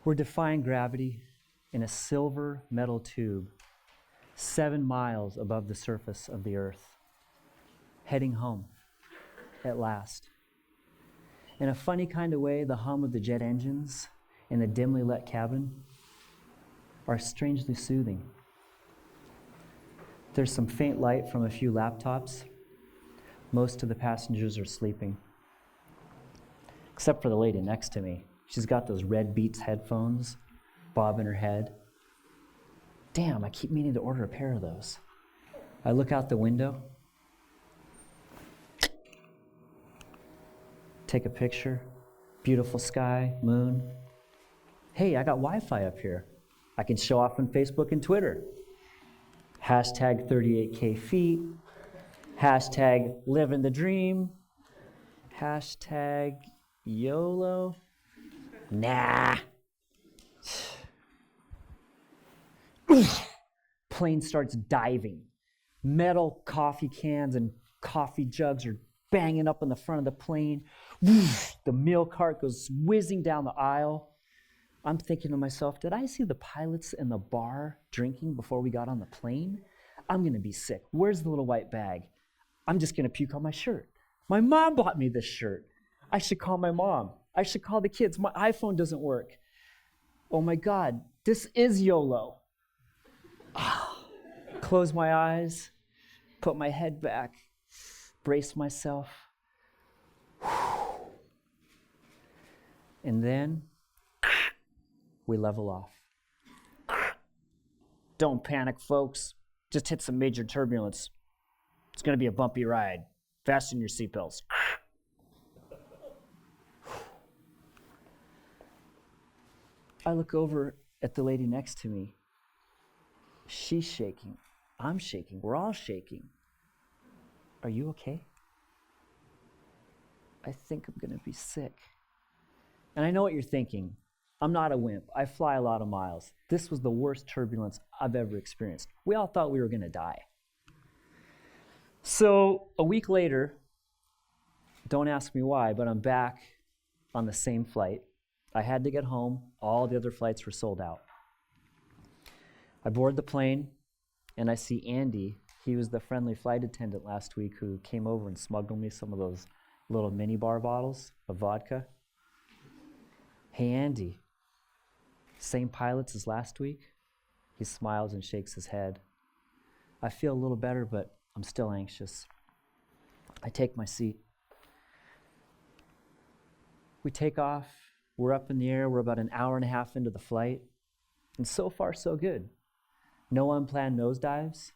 We're defying gravity in a silver metal tube 7 miles above the surface of the earth, heading home at last. In a funny kind of way, the hum of the jet engines in the dimly lit cabin are strangely soothing. There's some faint light from a few laptops. Most of the passengers are sleeping, except for the lady next to me. She's got those red Beats headphones, bobbing her head. Damn, I keep meaning to order a pair of those. I look out the window, take a picture, beautiful sky, moon. Hey, I got Wi-Fi up here. I can show off on Facebook and Twitter. Hashtag 38K feet. Hashtag living the dream. Hashtag YOLO. Nah. Plane starts diving. Metal coffee cans and coffee jugs are banging up in the front of the plane. The meal cart goes whizzing down the aisle. I'm thinking to myself, did I see the pilots in the bar drinking before we got on the plane? I'm going to be sick. Where's the little white bag? I'm just going to puke on my shirt. My mom bought me this shirt. I should call my mom. I should call the kids. My iPhone doesn't work. Oh my God, this is YOLO. Close my eyes, put my head back, brace myself. And then we level off. Don't panic, folks. Just hit some major turbulence. It's going to be a bumpy ride. Fasten your seatbelts. I look over at the lady next to me. She's shaking. I'm shaking. We're all shaking. Are you okay? I think I'm going to be sick. And I know what you're thinking. I'm not a wimp. I fly a lot of miles. This was the worst turbulence I've ever experienced. We all thought we were going to die. So a week later, don't ask me why, but I'm back on the same flight. I had to get home. All the other flights were sold out. I board the plane, and I see Andy. He was the friendly flight attendant last week who came over and smuggled me some of those little mini bar bottles of vodka. Hey, Andy. Same pilots as last week? He smiles and shakes his head. I feel a little better, but I'm still anxious. I take my seat. We take off. We're up in the air. We're about an hour and a half into the flight. And so far, so good. No unplanned nosedives.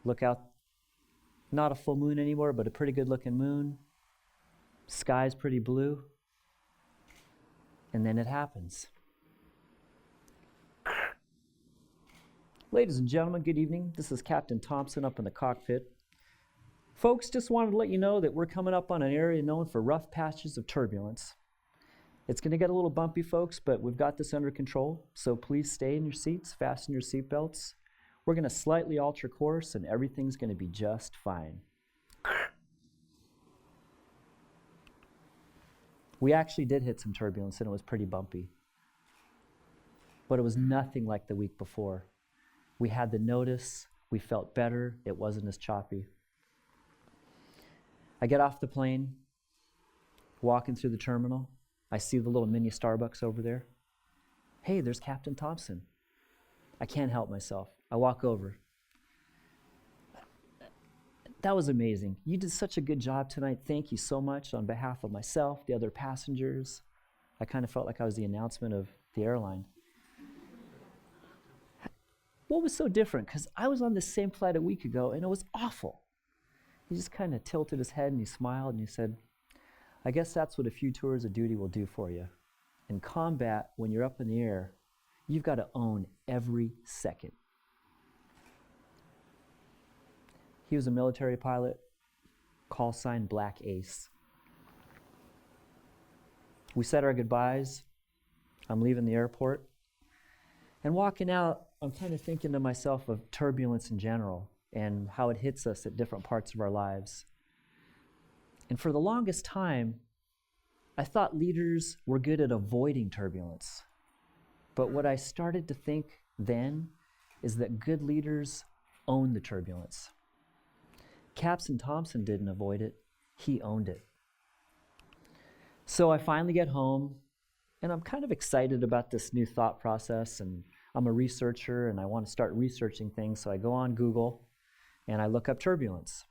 Look out. Not a full moon anymore, but a pretty good looking moon. Sky's pretty blue. And then it happens. Ladies and gentlemen, good evening. This is Captain Thompson up in the cockpit. Folks, just wanted to let you know that we're coming up on an area known for rough patches of turbulence. It's going to get a little bumpy, folks, but we've got this under control, so please stay in your seats, fasten your seatbelts. We're going to slightly alter course, and everything's going to be just fine. We actually did hit some turbulence, and it was pretty bumpy. But it was nothing like the week before. We had the notice. We felt better. It wasn't as choppy. I get off the plane, walking through the terminal. I see the little mini Starbucks over there. Hey, there's Captain Thompson. I can't help myself. I walk over. That was amazing. You did such a good job tonight. Thank you so much on behalf of myself, the other passengers. I kind of felt like I was the announcement of the airline. What was so different? Because I was on the same flight a week ago, and it was awful. He just kind of tilted his head, and he smiled, and he said, I guess that's what a few tours of duty will do for you. In combat, when you're up in the air, you've got to own every second. He was a military pilot, call sign Black Ace. We said our goodbyes. I'm leaving the airport. And walking out, I'm kind of thinking to myself of turbulence in general and how it hits us at different parts of our lives. And for the longest time, I thought leaders were good at avoiding turbulence. But what I started to think then is that good leaders own the turbulence. Capson Thompson didn't avoid it, he owned it. So I finally get home, and I'm kind of excited about this new thought process, and I'm a researcher, and I want to start researching things, so I go on Google, and I look up turbulence.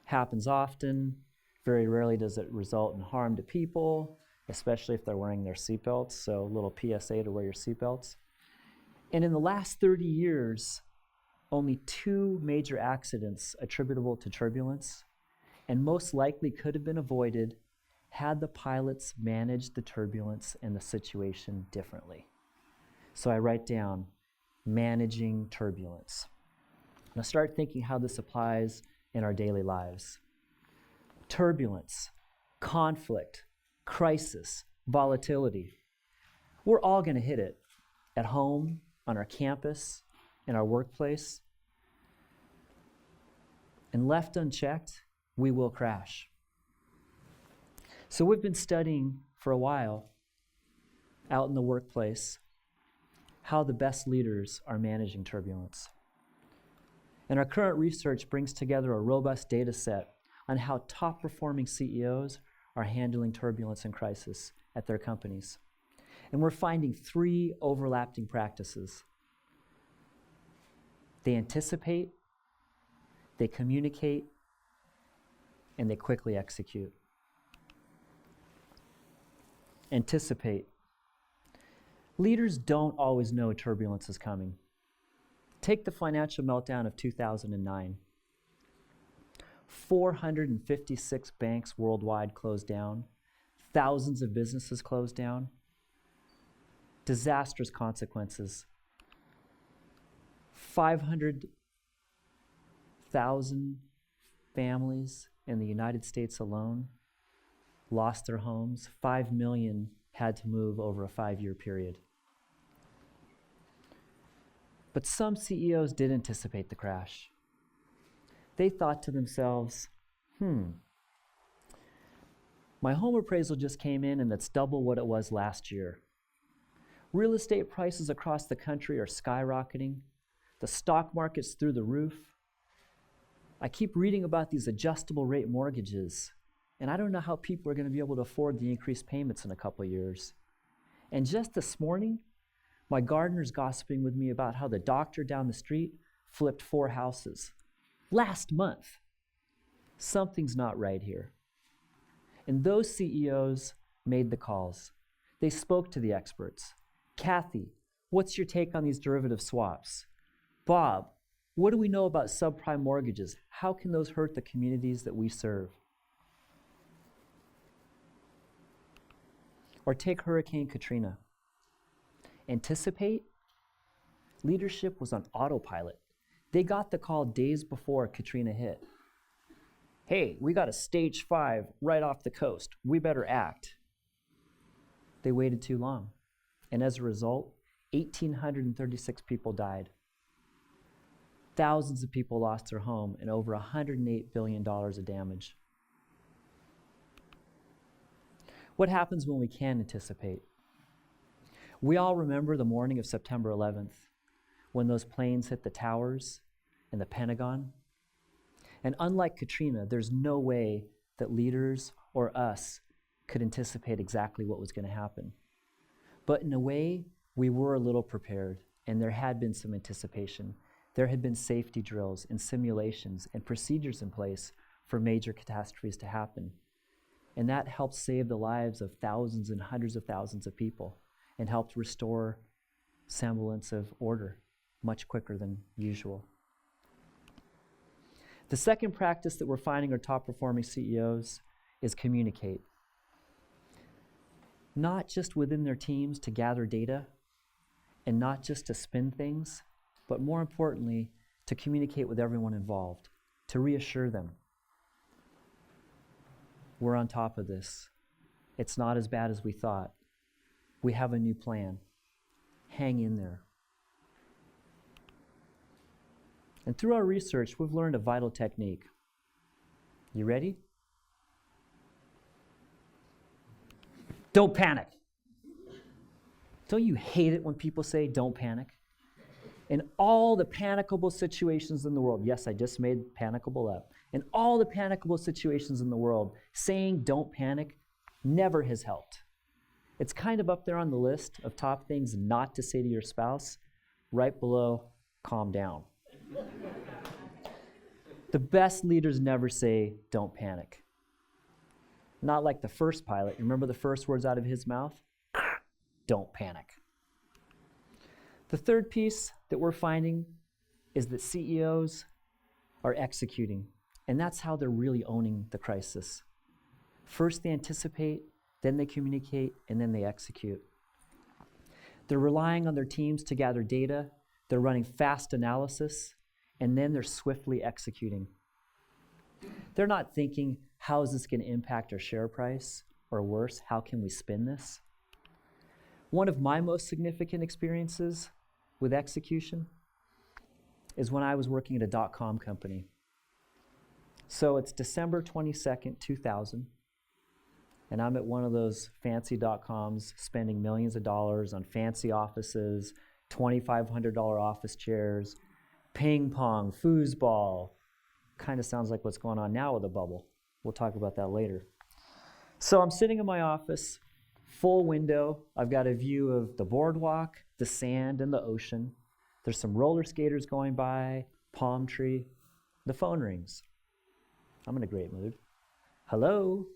Happens often. Very rarely does it result in harm to people, especially if they're wearing their seatbelts, so a little PSA to wear your seatbelts. And in the last 30 years, only 2 major accidents attributable to turbulence, and most likely could have been avoided had the pilots managed the turbulence and the situation differently. So I write down, managing turbulence. And I start thinking how this applies in our daily lives. Turbulence, conflict, crisis, volatility. We're all going to hit it at home, on our campus, in our workplace. And left unchecked, we will crash. So we've been studying for a while out in the workplace how the best leaders are managing turbulence. And our current research brings together a robust data set on how top-performing CEOs are handling turbulence and crisis at their companies. And we're finding 3 overlapping practices. They anticipate, they communicate, and they quickly execute. Anticipate. Leaders don't always know turbulence is coming. Take the financial meltdown of 2009. 456 banks worldwide closed down. Thousands of businesses closed down. Disastrous consequences. 500,000 families in the United States alone lost their homes. 5 million had to move over a 5-year period. But some CEOs did anticipate the crash. They thought to themselves, my home appraisal just came in and that's double what it was last year. Real estate prices across the country are skyrocketing. The stock market's through the roof. I keep reading about these adjustable rate mortgages, and I don't know how people are going to be able to afford the increased payments in a couple years. And just this morning, my gardener's gossiping with me about how the doctor down the street flipped 4 houses last month. Something's not right here. And those CEOs made the calls. They spoke to the experts. Kathy, what's your take on these derivative swaps? Bob, what do we know about subprime mortgages? How can those hurt the communities that we serve? Or take Hurricane Katrina. Anticipate? Leadership was on autopilot. They got the call days before Katrina hit. Hey, we got a stage 5 right off the coast. We better act. They waited too long. And as a result, 1,836 people died. Thousands of people lost their home and over $108 billion of damage. What happens when we can anticipate? We all remember the morning of September 11th when those planes hit the towers and the Pentagon. And unlike Katrina, there's no way that leaders or us could anticipate exactly what was going to happen. But in a way, we were a little prepared, and there had been some anticipation. There had been safety drills and simulations and procedures in place for major catastrophes to happen. And that helped save the lives of thousands and hundreds of thousands of people and helped restore semblance of order much quicker than usual. The second practice that we're finding our top-performing CEOs is communicate. Not just within their teams to gather data and not just to spin things, but more importantly, to communicate with everyone involved, to reassure them. We're on top of this. It's not as bad as we thought. We have a new plan. Hang in there. And through our research, we've learned a vital technique. You ready? Don't panic. Don't you hate it when people say, don't panic? In all the panicable situations in the world, yes, I just made panicable up. In all the panicable situations in the world, saying don't panic never has helped. It's kind of up there on the list of top things not to say to your spouse, right below, calm down. The best leaders never say, don't panic. Not like the first pilot. Remember the first words out of his mouth? Don't panic. The third piece that we're finding is that CEOs are executing, and that's how they're really owning the crisis. First they anticipate, then they communicate, and then they execute. They're relying on their teams to gather data, they're running fast analysis, and then they're swiftly executing. They're not thinking, how is this going to impact our share price? Or worse, how can we spin this? One of my most significant experiences with execution is when I was working at a .com company. So it's December 22nd, 2000, and I'm at one of those fancy .coms spending millions of dollars on fancy offices, $2,500 office chairs, ping pong, foosball. Kind of sounds like what's going on now with a bubble. We'll talk about that later. So I'm sitting in my office, full window. I've got a view of the boardwalk, the sand, and the ocean. There's some roller skaters going by, palm tree. The phone rings. I'm in a great mood. Hello?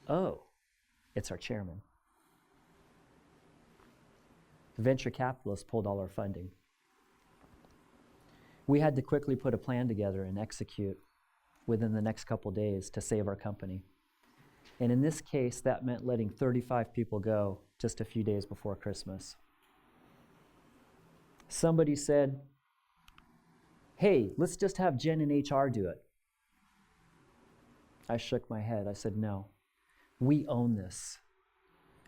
Oh, it's our chairman. The venture capitalists pulled all our funding. We had to quickly put a plan together and execute within the next couple days to save our company. And in this case, that meant letting 35 people go just a few days before Christmas. Somebody said, hey, let's just have Jen and HR do it. I shook my head. I said, no, we own this.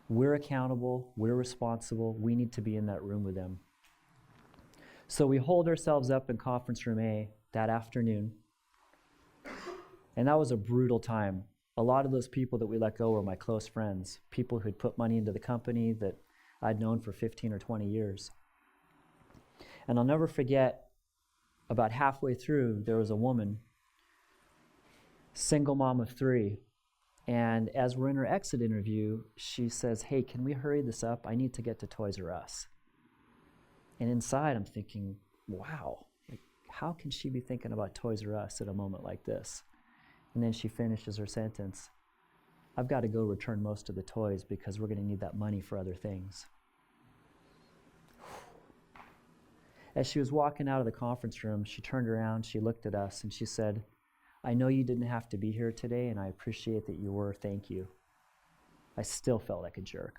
We're accountable, we're responsible, we need to be in that room with them. So we holed ourselves up in conference room A that afternoon, and that was a brutal time. A lot of those people that we let go were my close friends, people who'd put money into the company that I'd known for 15 or 20 years. And I'll never forget, about halfway through, there was a woman, single mom of 3, and as we're in her exit interview, she says, hey, can we hurry this up? I need to get to Toys R Us. And inside, I'm thinking, wow, like, how can she be thinking about Toys R Us at a moment like this? And then she finishes her sentence. I've got to go return most of the toys because we're going to need that money for other things. As she was walking out of the conference room, she turned around, she looked at us, and she said, I know you didn't have to be here today, and I appreciate that you were. Thank you. I still felt like a jerk.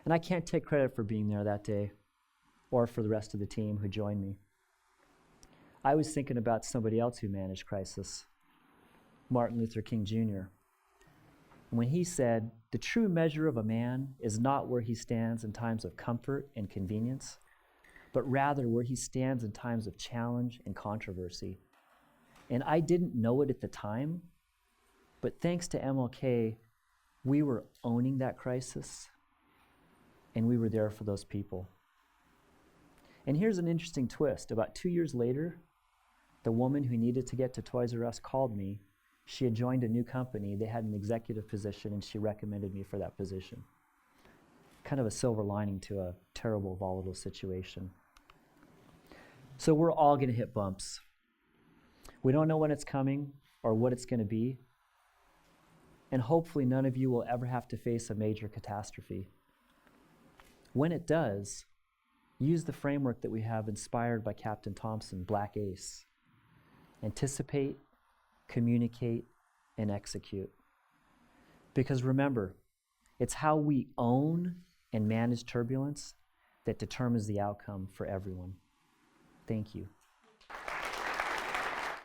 And I can't take credit for being there that day or for the rest of the team who joined me. I was thinking about somebody else who managed crisis, Martin Luther King Jr. When he said, the true measure of a man is not where he stands in times of comfort and convenience, but rather where he stands in times of challenge and controversy. And I didn't know it at the time, but thanks to MLK, we were owning that crisis, and we were there for those people. And here's an interesting twist. About 2 years later, the woman who needed to get to Toys R Us called me. She had joined a new company. They had an executive position, and she recommended me for that position. Kind of a silver lining to a terrible, volatile situation. So we're all going to hit bumps. We don't know when it's coming or what it's going to be. And hopefully none of you will ever have to face a major catastrophe. When it does, use the framework that we have inspired by Captain Thompson, Black Ace. Anticipate, communicate, and execute. Because remember, it's how we own and manage turbulence that determines the outcome for everyone. Thank you.